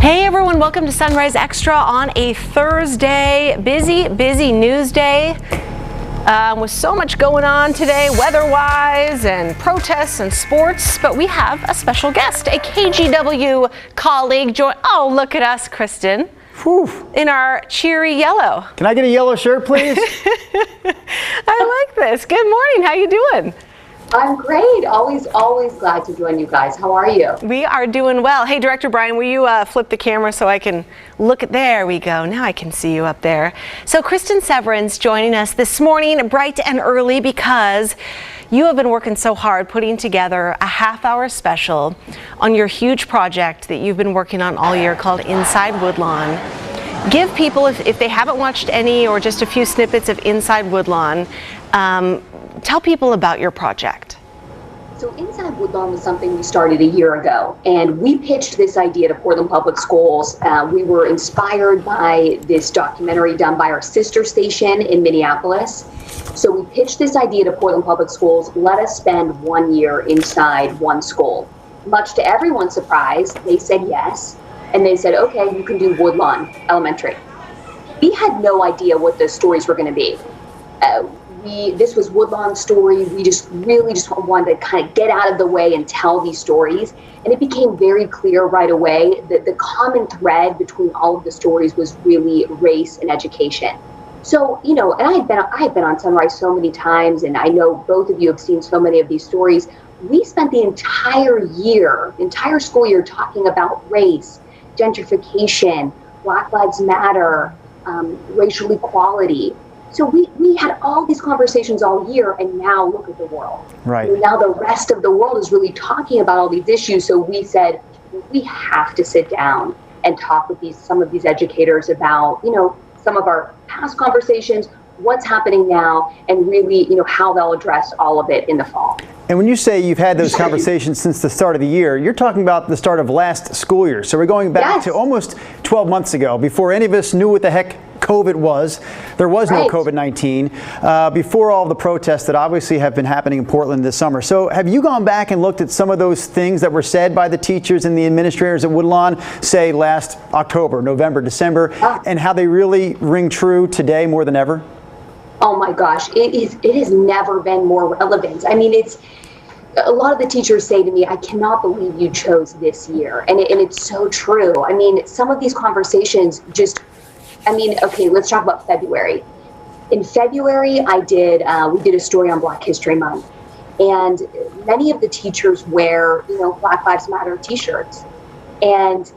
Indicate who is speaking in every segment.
Speaker 1: Hey everyone, welcome to Sunrise Extra on a Thursday. Busy news day with so much going on today, weather-wise and protests and sports. But we have a special guest, a KGW colleague. Oh, look at us, Cristin.
Speaker 2: Whew.
Speaker 1: In our cheery yellow.
Speaker 2: Can I get a yellow shirt, please?
Speaker 1: I like this. Good morning. How you doing?
Speaker 3: I'm great. Always glad to join you guys. How are you?
Speaker 1: We are doing well. Hey, Director Brian, will you flip the camera so I can look at, there we go. Now I can see you up there. So Cristin Severance joining us this morning, bright and early, because you have been working so hard putting together a half-hour special on your huge project that you've been working on all year called Inside Woodlawn. Give people, if they haven't watched any or just a few snippets of Inside Woodlawn, tell people about your project.
Speaker 3: So Inside Woodlawn was something we started a year ago, and we pitched this idea to Portland Public Schools. We were inspired by this documentary done by our sister station in Minneapolis. So we pitched this idea to Portland Public Schools: let us spend 1 year inside one school. Much to everyone's surprise, they said yes, and they said, okay, you can do Woodlawn Elementary. We had no idea what the stories were going to be. This was Woodlawn's story. We just wanted to kind of get out of the way and tell these stories. And it became very clear right away that the common thread between all of the stories was really race and education. So, you know, and I had been on Sunrise so many times, and I know both of you have seen so many of these stories. We spent the entire school year talking about race, gentrification, Black Lives Matter, racial equality. So we had all these conversations all year, and now look at the world.
Speaker 2: Right.
Speaker 3: And now the rest of the world is really talking about all these issues. So we said, we have to sit down and talk with some of these educators about, you know, some of our past conversations, what's happening now, and really, you know, how they'll address all of it in the fall.
Speaker 2: And when you say you've had those conversations since the start of the year, you're talking about the start of last school year. So we're going back to almost 12 months ago, before any of us knew what the heck COVID was. There was no COVID-19 before all the protests that obviously have been happening in Portland this summer. So have you gone back and looked at some of those things that were said by the teachers and the administrators at Woodlawn, say last October, November, December, and how they really ring true today more than ever?
Speaker 3: Oh my gosh, it has never been more relevant. I mean, a lot of the teachers say to me, I cannot believe you chose this year. And it's so true. I mean, some of these conversations okay, let's talk about February. In February, we did a story on Black History Month. And many of the teachers wear, you know, Black Lives Matter t-shirts. And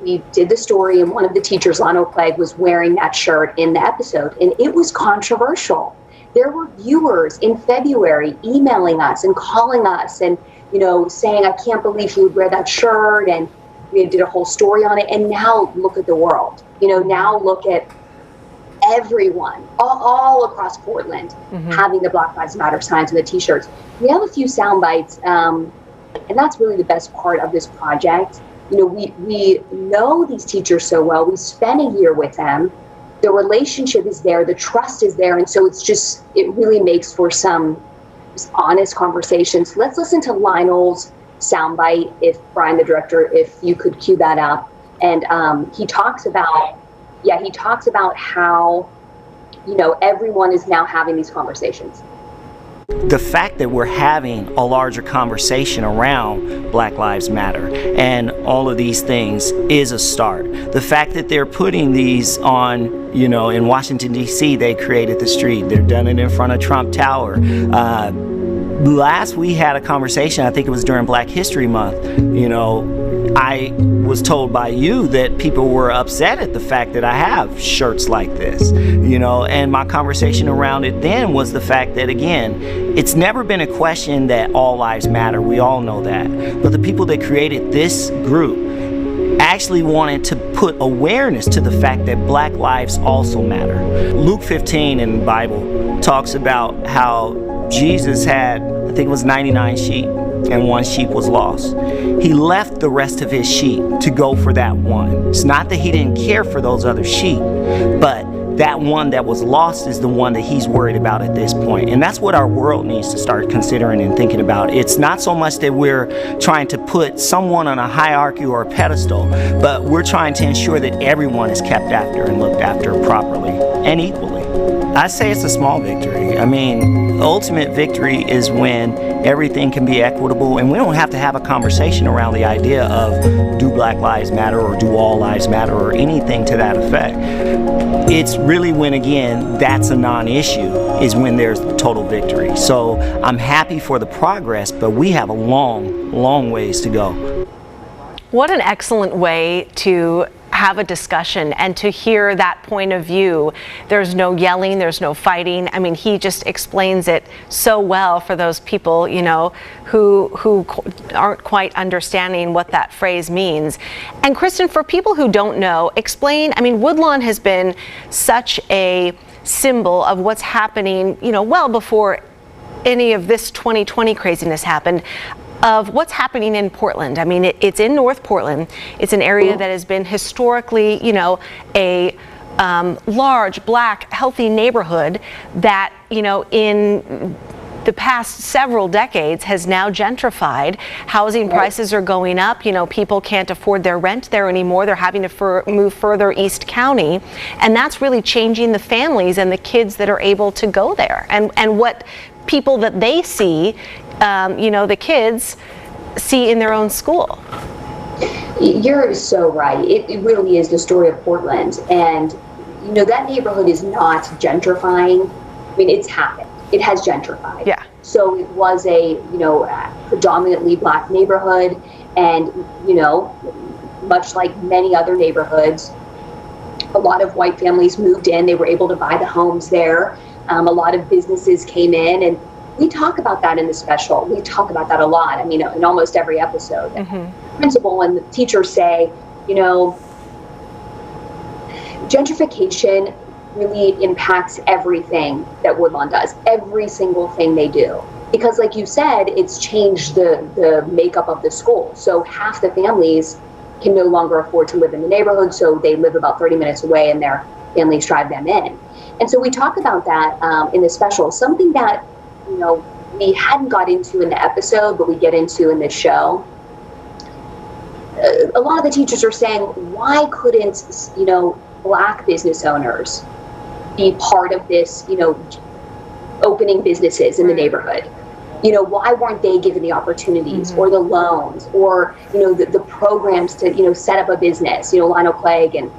Speaker 3: we did the story, and one of the teachers, CLEGG, was wearing that shirt in the episode. And it was controversial. There were viewers in February emailing us and calling us and, you know, saying, I can't believe he would wear that shirt. And we did a whole story on it. And now look at the world. You know, now look at everyone all across Portland having the Black Lives Matter signs and the t-shirts. We have a few sound bites, and that's really the best part of this project. You know, we know these teachers so well. We spent a year with them. The relationship is there, the trust is there, and so it really makes for some honest conversations. Let's listen to Lionel's soundbite, if Brian, the director, if you could cue that up. And he talks about how, you know, everyone is now having these conversations.
Speaker 4: The fact that we're having a larger conversation around Black Lives Matter and all of these things is a start. The fact that they're putting these on, you know, in Washington, D.C., they created the street. They're done it in front of Trump Tower. Last we had a conversation, I think it was during Black History Month, you know, I was told by you that people were upset at the fact that I have shirts like this, you know, and my conversation around it then was the fact that, again, it's never been a question that all lives matter. We all know that. But the people that created this group actually wanted to put awareness to the fact that Black lives also matter. Luke 15 in the Bible talks about how Jesus had, I think it was 99 sheep, and one sheep was lost. He left the rest of his sheep to go for that one. It's not that he didn't care for those other sheep, but that one that was lost is the one that he's worried about at this point. And that's what our world needs to start considering and thinking about. It's not so much that we're trying to put someone on a hierarchy or a pedestal, but we're trying to ensure that everyone is kept after and looked after properly and equally. I say it's a small victory. I mean, ultimate victory is when everything can be equitable and we don't have to have a conversation around the idea of do Black Lives Matter or do all lives matter or anything to that effect. It's really when, again, that's a non-issue, is when there's total victory. So I'm happy for the progress, but we have a long, long ways to go.
Speaker 1: What an excellent way to have a discussion and to hear that point of view. There's no yelling, there's no fighting. I mean, he just explains it so well for those people, you know, who aren't quite understanding what that phrase means. And Cristin, for people who don't know, explain, I mean, Woodlawn has been such a symbol of what's happening, you know, well before any of this 2020 craziness happened, of what's happening in Portland. I mean, it's in North Portland. It's an area that has been historically, you know, a large, black, healthy neighborhood that, you know, in the past several decades has now gentrified. Housing prices are going up. You know, people can't afford their rent there anymore. They're having to move further East County. And that's really changing the families and the kids that are able to go there. And what people that they see, you know, the kids see in their own school.
Speaker 3: You're so right. It really is the story of Portland. And, you know, that neighborhood is not gentrifying. I mean, it's happened. It has gentrified.
Speaker 1: Yeah.
Speaker 3: So it was a, you know, predominantly black neighborhood. And, you know, much like many other neighborhoods, a lot of white families moved in. They were able to buy the homes there. A lot of businesses came in, and we talk about that in the special. We talk about that a lot. I mean, in almost every episode. The principal and the teachers say, you know, gentrification really impacts everything that Woodlawn does, every single thing they do. Because like you said, it's changed the makeup of the school. So half the families can no longer afford to live in the neighborhood, so they live about 30 minutes away and their families drive them in. And so we talk about that in the special, something that, you know, we hadn't got into in the episode, but we get into in this show. A lot of the teachers are saying, why couldn't, you know, black business owners be part of this, you know, opening businesses in the neighborhood? You know, why weren't they given the opportunities or the loans or, you know, the programs to, you know, set up a business? You know, LIONEL CLEGG and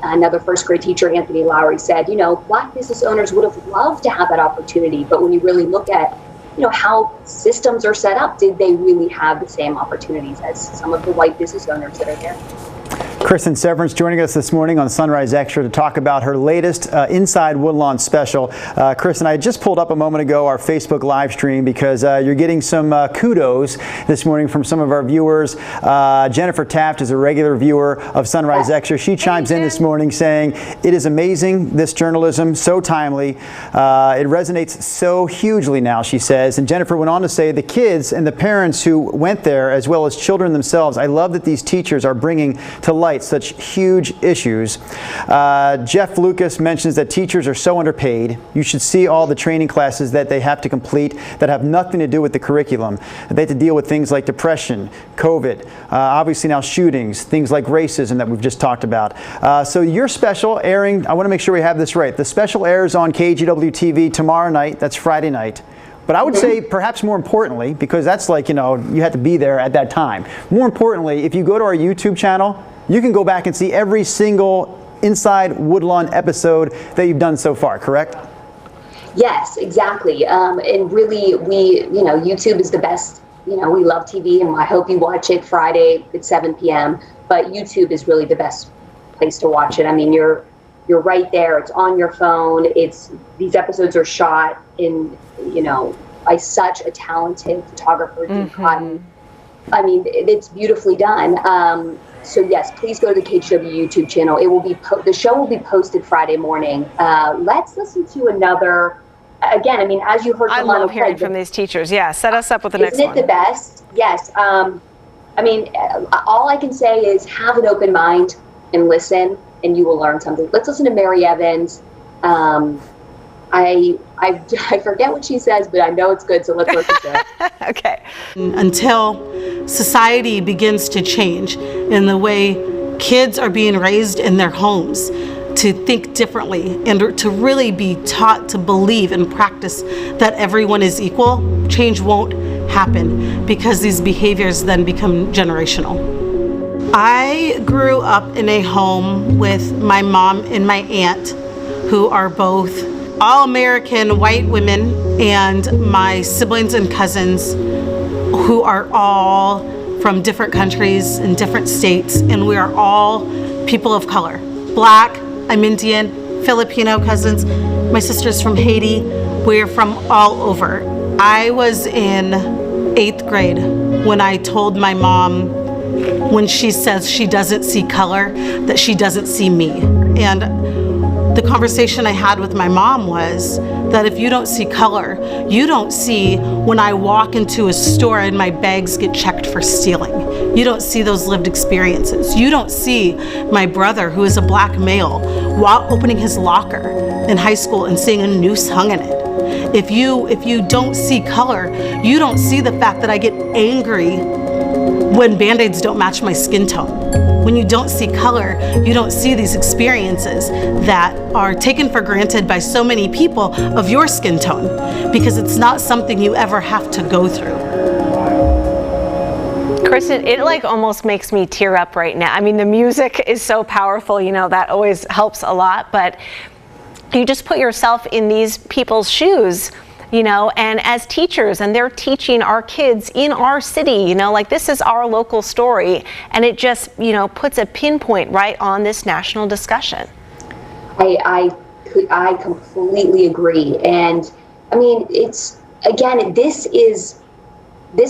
Speaker 3: another first grade teacher, Anthony Lowry, said, you know, black business owners would have loved to have that opportunity. But when you really look at, you know, how systems are set up, did they really have the same opportunities as some of the white business owners that are there?
Speaker 2: Cristin Severance joining us this morning on Sunrise Extra to talk about her latest Inside Woodlawn special. Cristin, I just pulled up a moment ago our Facebook live stream because you're getting some kudos this morning from some of our viewers. Jennifer Taft is a regular viewer of Sunrise Extra. She chimes in this morning saying, it is amazing, this journalism, so timely. It resonates so hugely now, she says. And Jennifer went on to say, the kids and the parents who went there, as well as children themselves, I love that these teachers are bringing to light such huge issues. Jeff Lucas mentions that teachers are so underpaid. You should see all the training classes that they have to complete that have nothing to do with the curriculum. They have to deal with things like depression, COVID, obviously now shootings, things like racism that we've just talked about. So your special airing, I want to make sure we have this right. The special airs on KGW TV tomorrow night. That's Friday night. But I would say perhaps more importantly, because that's like, you know, you had to be there at that time. More importantly, if you go to our YouTube channel, you can go back and see every single Inside Woodlawn episode that you've done so far, correct?
Speaker 3: Yes, exactly. And really, you know, YouTube is the best. You know, we love TV, and I hope you watch it Friday at 7 p.m. But YouTube is really the best place to watch it. I mean, you're right there. It's on your phone. These episodes are shot in, you know, by such a talented photographer, Dean Cotton. I mean, it's beautifully done. So yes, please go to the KGW YouTube channel. It will be the show will be posted Friday morning. Let's listen to another. Again, I mean, as you heard from
Speaker 1: I love hearing from these teachers. Yeah, set us up with the next one.
Speaker 3: Isn't it the best? Yes. I mean, all I can say is have an open mind and listen, and you will learn something. Let's listen to Mary Evans. I I forget what she says, but I know it's good, so let's listen to it.
Speaker 1: Okay.
Speaker 5: Until society begins to change in the way kids are being raised in their homes to think differently and to really be taught to believe and practice that everyone is equal, change won't happen because these behaviors then become generational. I grew up in a home with my mom and my aunt, who are both all-American white women, and my siblings and cousins, who are all from different countries and different states, and we are all people of color. Black, I'm Indian, Filipino cousins, my sister's from Haiti, we're from all over. I was in 8th grade when I told my mom, when she says she doesn't see color, that she doesn't see me. And the conversation I had with my mom was that if you don't see color, you don't see when I walk into a store and my bags get checked for stealing. You don't see those lived experiences. You don't see my brother, who is a black male, while opening his locker in high school and seeing a noose hung in it. If you don't see color, you don't see the fact that I get angry when Band-Aids don't match my skin tone. When you don't see color, you don't see these experiences that are taken for granted by so many people of your skin tone, because it's not something you ever have to go through.
Speaker 1: Cristin, it like almost makes me tear up right now. I mean, the music is so powerful, you know, that always helps a lot, but you just put yourself in these people's shoes, you know, and as teachers, and they're teaching our kids in our city, you know, like this is our local story, and it just, you know, puts a pinpoint right on this national discussion.
Speaker 3: I completely agree. And I mean, it's, again, this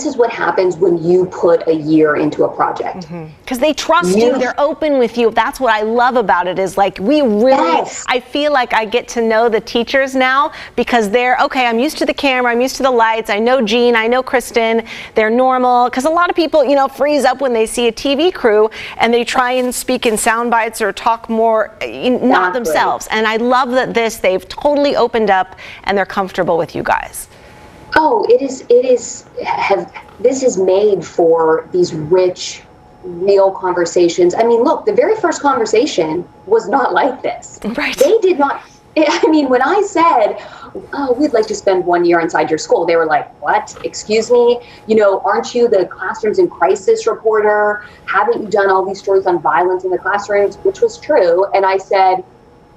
Speaker 3: is what happens when you put a year into a project.
Speaker 1: Because they trust you, they're open with you. That's what I love about it, is like we really,
Speaker 3: Yes.
Speaker 1: I feel like I get to know the teachers now because they're, okay, I'm used to the camera, I'm used to the lights, I know Jean, I know Cristin, they're normal. Because a lot of people, you know, freeze up when they see a TV crew and they try and speak in sound bites or talk more, not themselves. And I love that they've totally opened up and they're comfortable with you guys.
Speaker 3: Oh, this is made for these rich, real conversations. I mean, look, the very first conversation was not like this.
Speaker 1: Right.
Speaker 3: They did not, I mean, when I said, oh, we'd like to spend 1 year inside your school, they were like, what? Excuse me? You know, aren't you the Classrooms in Crisis reporter? Haven't you done all these stories on violence in the classrooms? Which was true. And I said,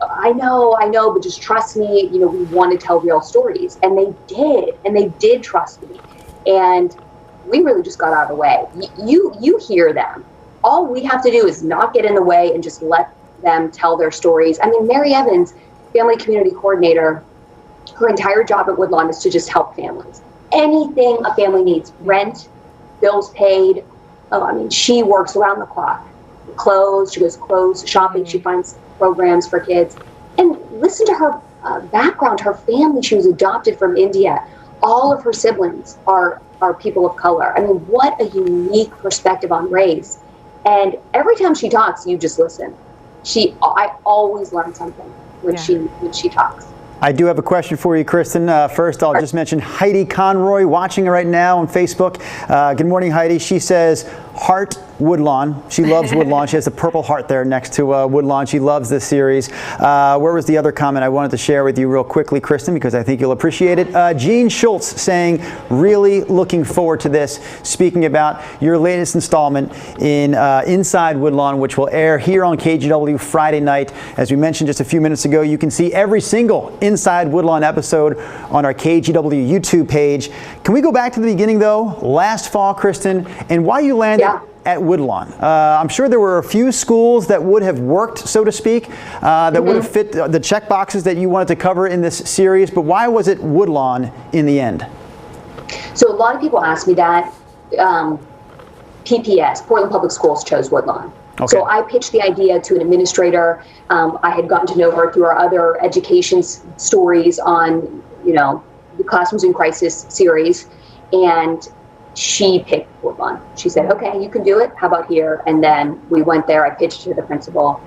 Speaker 3: I know, but just trust me, you know, we want to tell real stories. And they did trust me. And we really just got out of the way. You hear them. All we have to do is not get in the way and just let them tell their stories. I mean, Mary Evans, family community coordinator, her entire job at Woodlawn is to just help families. Anything a family needs, rent, bills paid. Oh, I mean, she works around the clock. Clothes, she goes clothes shopping, she finds programs for kids. And listen to her background, her family. She was adopted from India. All of her siblings are people of color. I mean, what a unique perspective on race. And every time she talks, you just listen. I always learn something when she talks.
Speaker 2: I do have a question for you, Cristin. First, I'll just mention Heidi Conroy watching right now on Facebook. Good morning, Heidi. She says, heart Woodlawn. She loves Woodlawn. She has a purple heart there next to Woodlawn. She loves this series. Where was the other comment I wanted to share with you real quickly, Cristin, because I think you'll appreciate it. Jean Schultz saying, really looking forward to this, speaking about your latest installment in Inside Woodlawn, which will air here on KGW Friday night. As we mentioned just a few minutes ago, you can see every single Inside Woodlawn episode on our KGW YouTube page. Can we go back to the beginning, though? Last fall, Cristin, and why you landed at Woodlawn. I'm sure there were a few schools that would have worked, so to speak, that would have fit the check boxes that you wanted to cover in this series, but why was it Woodlawn in the end?
Speaker 3: So a lot of people ask me that. PPS, Portland Public Schools, chose Woodlawn. Okay. So I pitched the idea to an administrator. I had gotten to know her through our other education stories on, you know, the Classrooms in Crisis series, and she picked Woodlawn. She said, okay, you can do it. How about here? And then we went there. I pitched to the principal,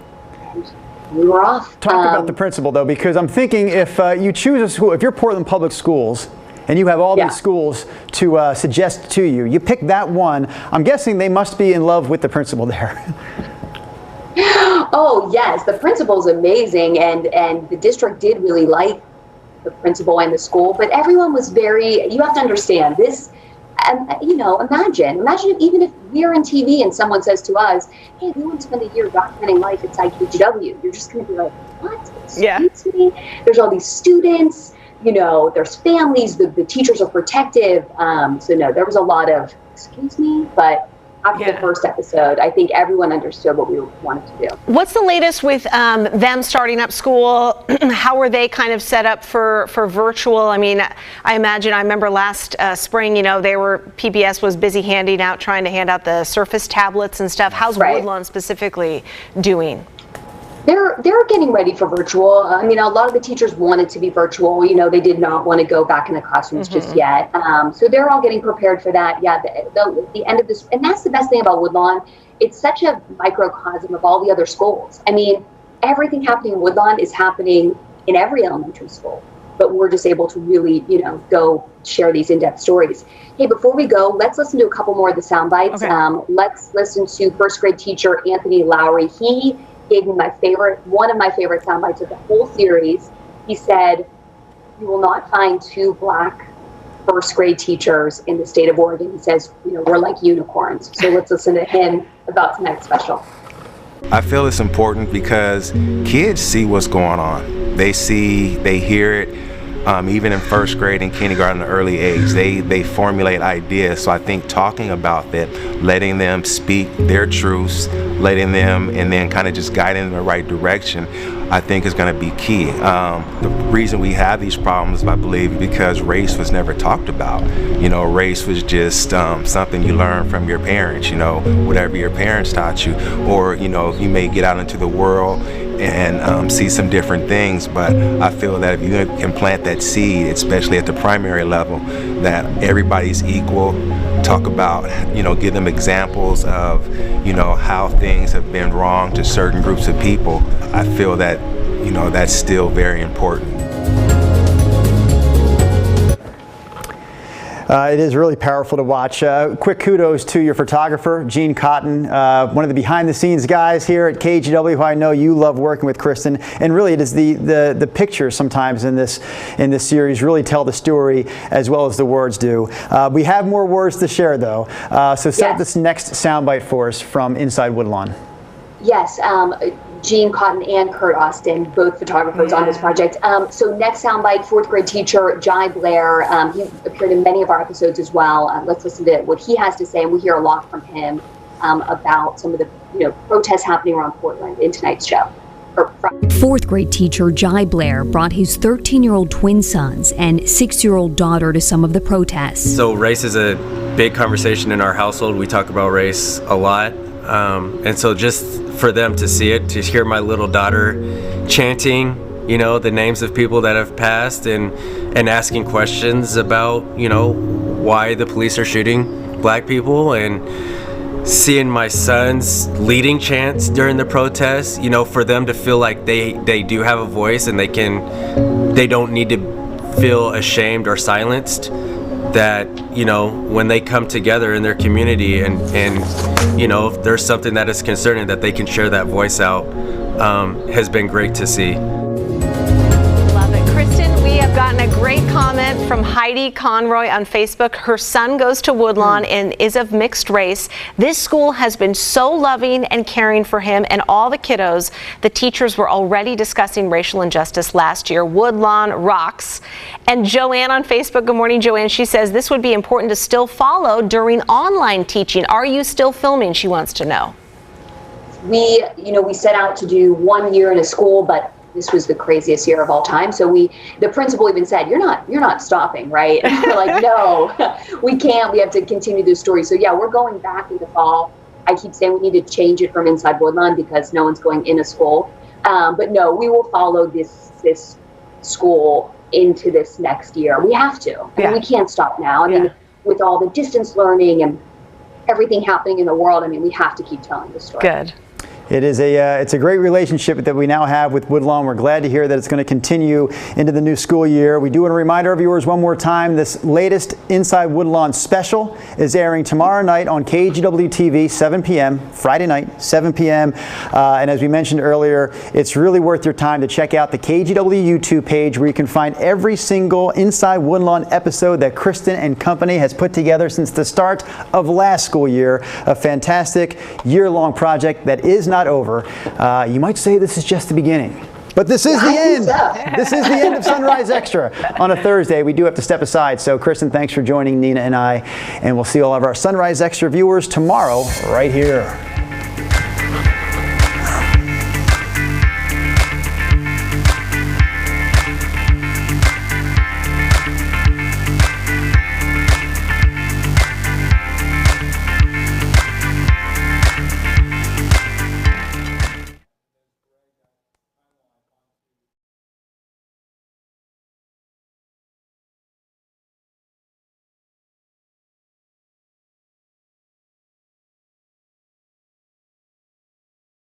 Speaker 3: and we were off.
Speaker 2: Talk about the principal, though, because I'm thinking if you choose a school, if you're Portland Public Schools and you have all these schools to suggest to you, you pick that one, I'm guessing they must be in love with the principal there.
Speaker 3: Oh, yes, the principal's amazing, and the district did really like the principal and the school, but everyone was you have to understand this. You know, imagine if even if we're in TV and someone says to us, hey, we want to spend a year documenting life inside KGW, you're just going to be like, what? Excuse me? There's all these students, you know, there's families, the teachers are protective. So no, there was a lot of, excuse me, but after the first episode, I think everyone understood what we wanted to do.
Speaker 1: What's the latest with them starting up school? How were they kind of set up for virtual? I mean, I remember last spring, you know, PBS was busy trying to hand out the Surface tablets and stuff. How's Woodlawn specifically doing?
Speaker 3: They're getting ready for virtual. I mean, a lot of the teachers wanted to be virtual. You know, they did not want to go back in the classrooms just yet. So they're all getting prepared for that. Yeah, the end of this, and that's the best thing about Woodlawn. It's such a microcosm of all the other schools. I mean, everything happening in Woodlawn is happening in every elementary school, but we're just able to really, you know, go share these in-depth stories. Hey, before we go, let's listen to a couple more of the sound bites. Okay. Let's listen to first grade teacher Anthony Lowry. He gave me one of my favorite sound bites of the whole series. He said, you will not find two Black first grade teachers in the state of Oregon. He says, you know, we're like unicorns. So let's listen to him about tonight's special.
Speaker 6: I feel it's important because kids see what's going on. They hear it. Even in first grade and kindergarten, at an early age, they formulate ideas. So I think talking about that, letting them speak their truths, letting them, and then kind of just guiding them in the right direction, I think is going to be key. The reason we have these problems, I believe, because race was never talked about. You know, race was just something you learn from your parents, you know, whatever your parents taught you, or, you know, you may get out into the world and see some different things, but I feel that if you can plant that seed, especially at the primary level, that everybody's equal, talk about, you know, give them examples of, you know, how things have been wrong to certain groups of people, I feel that, you know, that's still very important.
Speaker 2: It is really powerful to watch. Quick kudos to your photographer, Gene Cotton, one of the behind-the-scenes guys here at KGW, who I know you love working with, Cristin. And really, it is the pictures sometimes in this series really tell the story as well as the words do. We have more words to share, though. So set up this next soundbite for us from Inside Woodlawn. Yes.
Speaker 3: Gene Cotton and Kurt Austin, both photographers on this project. So next soundbite, fourth grade teacher Jai Blair. He appeared in many of our episodes as well. Let's listen to what he has to say, and we hear a lot from him about some of the protests happening around Portland in tonight's show.
Speaker 7: Fourth grade teacher Jai Blair brought his 13-year-old twin sons and 6-year-old daughter to some of the protests.
Speaker 8: So race is a big conversation in our household. We talk about race a lot. And so just for them to see it, to hear my little daughter chanting, you know, the names of people that have passed and asking questions about, you know, why the police are shooting Black people, and seeing my sons leading chants during the protests, you know, for them to feel like they do have a voice and they don't need to feel ashamed or silenced. That, you know, when they come together in their community and you know, if there's something that is concerning, that they can share that voice out, has been great to see.
Speaker 1: Love it. Cristin, we have gotten a great comment from Heidi Conroy on Facebook. Her son goes to Woodlawn and is of mixed race. This school has been so loving and caring for him and all the kiddos. The teachers were already discussing racial injustice last year. Woodlawn rocks. And Joanne on Facebook, good morning, Joanne. She says this would be important to still follow during online teaching. Are you still filming? She wants to know.
Speaker 3: We set out to do 1 year in a school, but this was the craziest year of all time. So the principal even said, you're not stopping, right? And we're like, no, we can't. We have to continue this story. So yeah, we're going back in the fall. I keep saying we need to change it from Inside Woodlawn because no one's going in a school. But no, we will follow this school into this next year. We have to. I mean, we can't stop now. I mean, with all the distance learning and everything happening in the world, I mean, we have to keep telling the story.
Speaker 1: Good.
Speaker 2: It's a great relationship that we now have with Woodlawn. We're glad to hear that it's going to continue into the new school year. We do want to remind our viewers one more time, this latest Inside Woodlawn special is airing tomorrow night on KGW TV, 7 p.m., Friday night, 7 p.m. And as we mentioned earlier, it's really worth your time to check out the KGW YouTube page where you can find every single Inside Woodlawn episode that Cristin and company has put together since the start of last school year. A fantastic year-long project that is not over. You might say this is just the beginning. But this is the end. This is the end of Sunrise Extra on a Thursday. We do have to step aside. So, Cristin, thanks for joining Nina and I. And we'll see all of our Sunrise Extra viewers tomorrow right here.